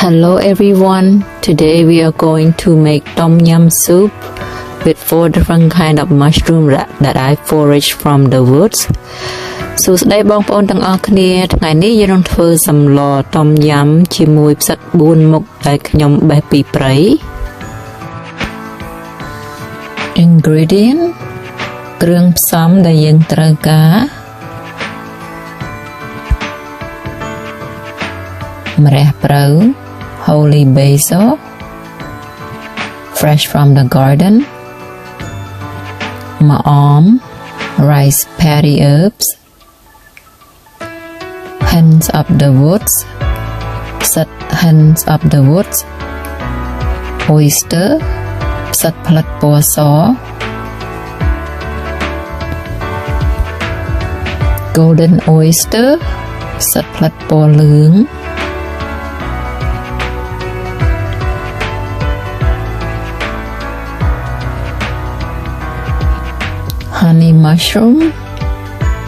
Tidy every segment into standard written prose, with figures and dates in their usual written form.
Hello everyone, today we are going to make Tomyum soup with 4 different kind of mushroom that I foraged from the woods. សួស្តីបងប្អូនទាំងអស់គ្នាថ្ងៃនេះយើងនឹងធ្វើសម្ល Tomyum ជាមួយផ្សិត4មុខដែលខ្ញុំបេះពីព្រៃ Ingredient គ្រឿងផ្សំដែលយើងត្រូវការ ម្រះព្រៅ Holy basil fresh from the garden ម្អម rice paddy herbs hens of the woods ផ្សិត hens of the woods oyster ផ្សិតផ្លិតពណ៌ស golden oyster ផ្សិតផ្លិតពណ៌លឿង honey mushroom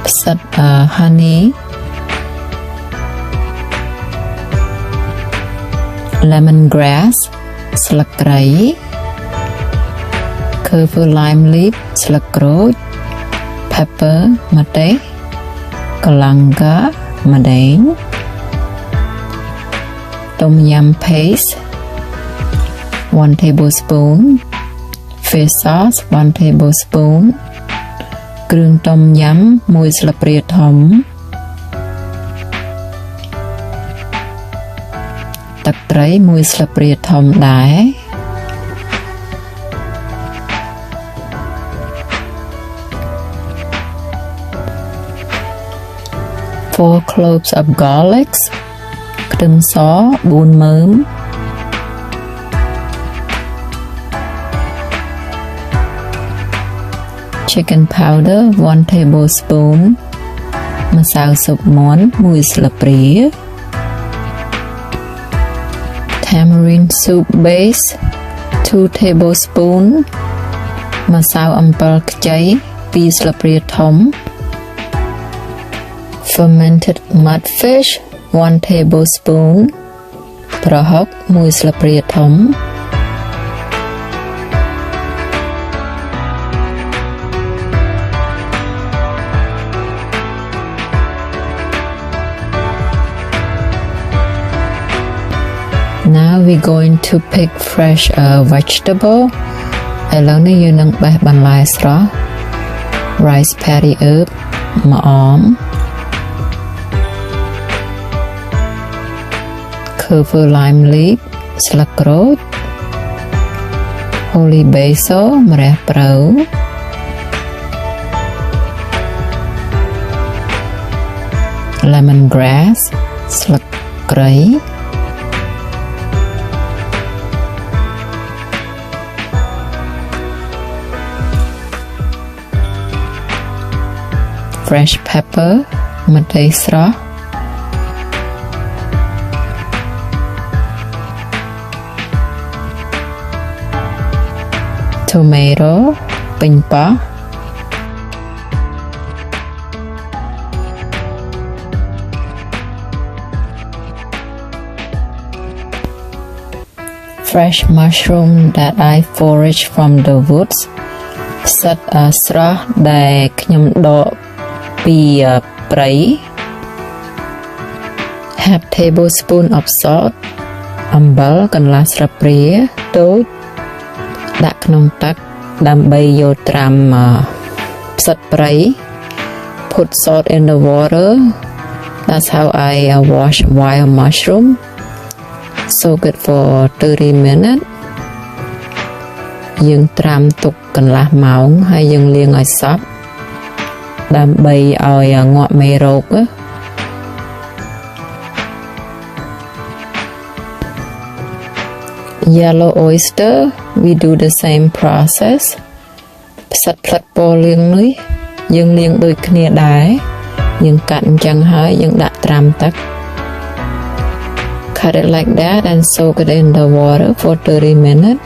ផ្សិត honey lemongrass ស្លឹកគ្រៃ kaffir lime leaf ស្លឹកក្រូច pepper ម្ទេស kalanga ម្ដេង tom yum paste 1 tablespoon fish sauce 1 tablespoon គ្រឿងต้มយំ1ស្លាបព្រាធំ ទឹកត្រី1ស្លាបព្រាធំដែរ 4 cloves of garlic ខ្ទឹមស4មើម chicken powder 1 tablespoon ម្សៅស៊ុបមាន់1ស្លាបព្រា tamarind soup base 2 tablespoon ម្សៅអំពិលខ្ចី2ស្លាបព្រាធំ fermented mudfish 1 tablespoon ប្រហុក1ស្លាបព្រាធំ Now we're going to pick fresh vegetable ឥឡូវនេះយើងនឹងបេះបន្លែស្រស់ rice paddy herb ម្អម kaffir lime leaf ស្លឹកក្រូច holy basil ម្រះព្រៅ lemongrass ស្លឹកគ្រៃ fresh pepper ម្ទេសស្រស់ tomato ពេញប៉ោះ fresh mushroom that I foraged from the woods ផ្សិតស្រស់ដែលខ្ញុំដកពីព្រៃ half tablespoon of salt អំបិលកន្លះស្លាបព្រាតូច ដាក់ក្នុងទឹកដើម្បីយកត្រាំផ្សិតព្រៃ put salt in the water that's how I wash wild mushroom soak it for 30 minutes យើងត្រាំទុកកន្លះម៉ោងហើយយើងលាងឲ្យសព្វ ដើម្បីឲ្យងាប់មេរោគ yellow oyster we do the same process ផ្សិតផ្លិតពណ៌លឿងនេះយើងលាងដូចគ្នាដែរយើងកាត់អញ្ចឹងហើយយើងដាក់ត្រាំទឹក cut it like that and soak it in the water for 30 minutes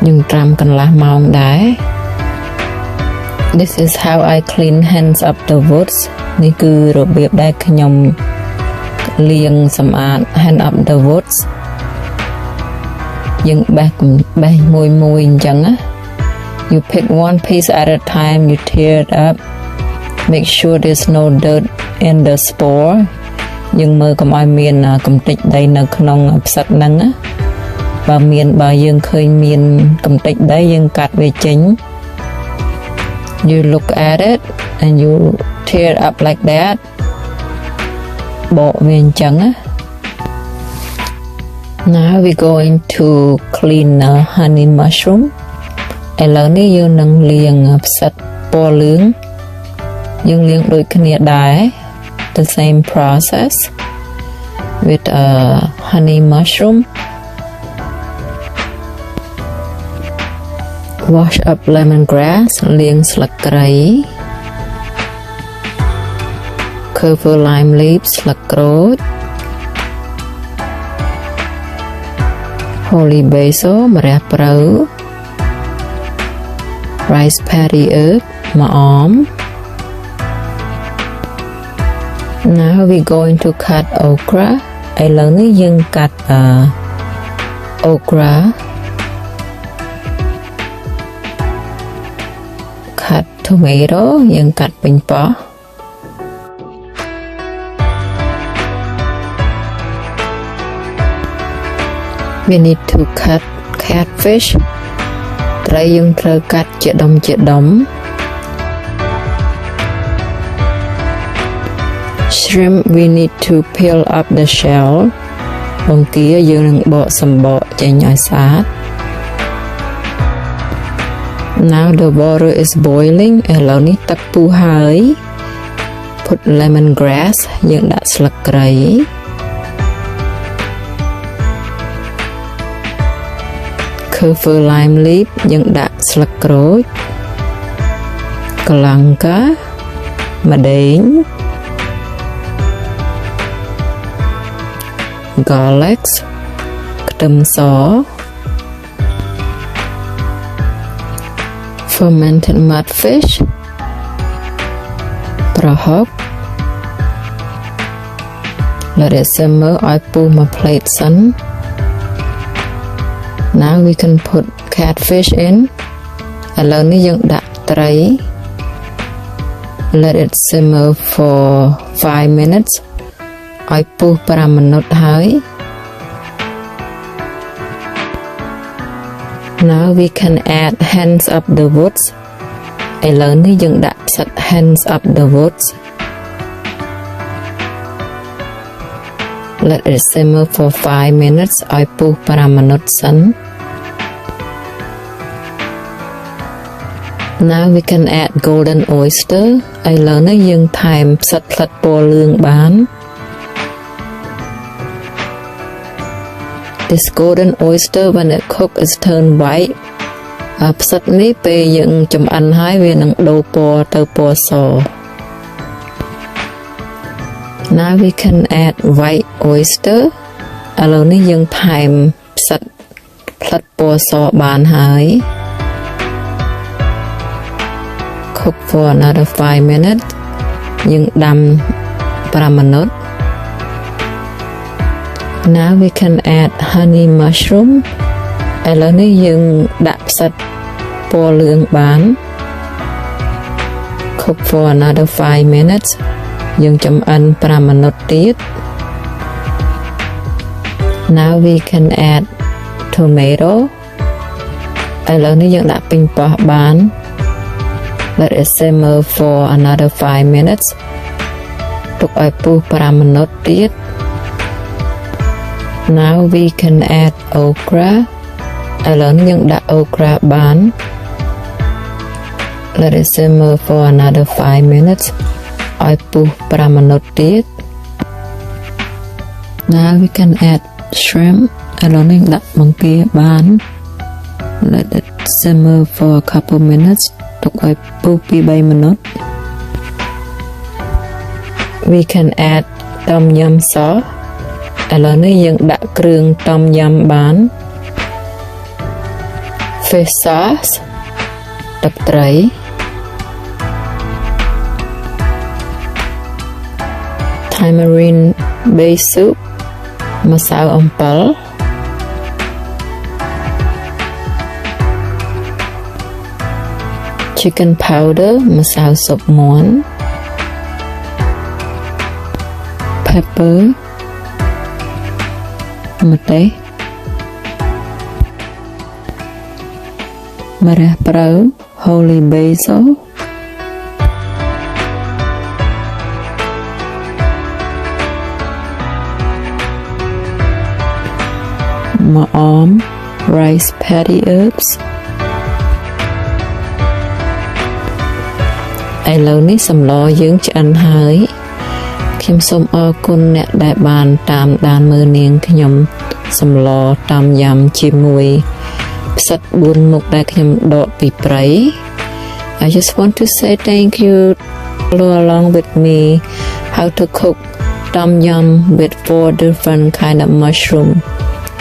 យើងត្រាំកន្លះម៉ោងដែរ This is how I clean hens of the woods នេះគឺរបៀបដែលខ្ញុំ liêng sầm ạt hand up the woods យើងបេះមួយអញ្ចឹងណា you pick one piece at a time you tear it up make sure there's no dirt in the spore យើងមើលកុំឲ្យមានកម្ទេចដីនៅក្នុងផ្សិតហ្នឹងណាបើយើងឃើញមានកម្ទេចដីយើងកាត់វាចេញ you look at it and you tear it up like that បកវាអញ្ចឹងណា now we going to clean honey mushroom ឥឡូវនេះយើងនឹងលាងផ្សិតពណ៌លឿងយើងលាងដូចគ្នាដែរ the same process with honey mushroom wash up lemongrass លាងស្លឹកគ្រៃ cover lime leaves ស្លឹកក្រូច holy basil ម្រះព្រៅ rice paddy herb ម្អម now we going to cut okra ឥឡូវនេះយើងកាត់okra cut tomato យើងកាត់ពេញប៉ោះ we need to cut catfish ត្រីយើងត្រូវកាត់ជាដុំ shrimp we need to peel up the shell បង្គាយើងនឹងបកសម្បកចេញឲ្យស្អាត now the water is boiling ឥឡូវនេះទឹកពុះហើយ put lemongrass យើងដាក់ស្លឹកគ្រៃ cover lime leaf យើងដាក់ស្លឹកក្រូច កលង្កាម្ដេង garlic ខ្ទឹមស fermented mudfish ប្រហុក let it simmer ឲ្យពុះមួយភ្លែតសិន now we can put catfish in ឥឡូវនេះយើងដាក់ត្រី let it simmer for 5 minutes ឲ្យពុះ5មីនិតហើយ now we can add hands up the woods ឥឡូវនេះយើងដាក់ផ្សិត hands up the woods let it simmer for 5 minutes ឲ្យពុះ5មីនិតសិន now we can add golden oyster ឥឡូវនេះយើងថែមផ្សិតផ្លិតពណ៌លឿងបាន this golden oyster when it cook is turn white ផ្សិតនេះពេលយើងចម្អិនហើយវានឹងដូរពណ៌ទៅពណ៌ស now we can add white oyster ឥឡូវនេះយើងថែមផ្សិតផ្លិតពណ៌សបានហើយ cook for another 5 minutes យើងដាំ5មីនិត now we can add honey mushroom ឥឡូវនេះយើងដាក់ផ្សិតពណ៌លឿងបាន cook for another 5 minutes យើងចម្អិន5មីនិតទៀត now we can add tomato ឥឡូវនេះយើងដាក់ពេញប៉ោះបាន let it simmer for another 5 minutes ទុកឲ្យពុះ5មីនិតទៀត now we can add okra ឥឡូវនេះយើងដាក់ okra បាន let it simmer for another 5 minutes ឲ្យពុះ5មីនិតទៀត now we can add shrimp ឥឡូវនេះដាក់បង្គាបាន let it simmer for a couple minutes ទុកឲ្យពុះពី3មីនិត we can add Tomyum sauce ឥឡូវនេះយើងដាក់គ្រឿង Tomyum បាន fish sauce ទឹកត្រី Thai tamarind base soup ម្សៅអំពិល chicken powder ម្សៅស៊ុបមាន់ pepper ម្ទេស ម្រះព្រៅ holy basil ម្អម rice paddy herbs ឥឡូវនេះសម្លយើងឆ្អិនហើយខ្ញុំសូមអរគុណអ្នកដែលបានតាមដានមើលនាងខ្ញុំសម្លតាមយ៉ាំជាមួយផ្សិត4មុខដែលខ្ញុំដកពីព្រៃ I just want to say thank you follow along with me how to cook Tomyum with 4 different kind of mushroom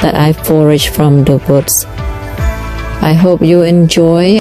that I forage from the woods. I hope you enjoy.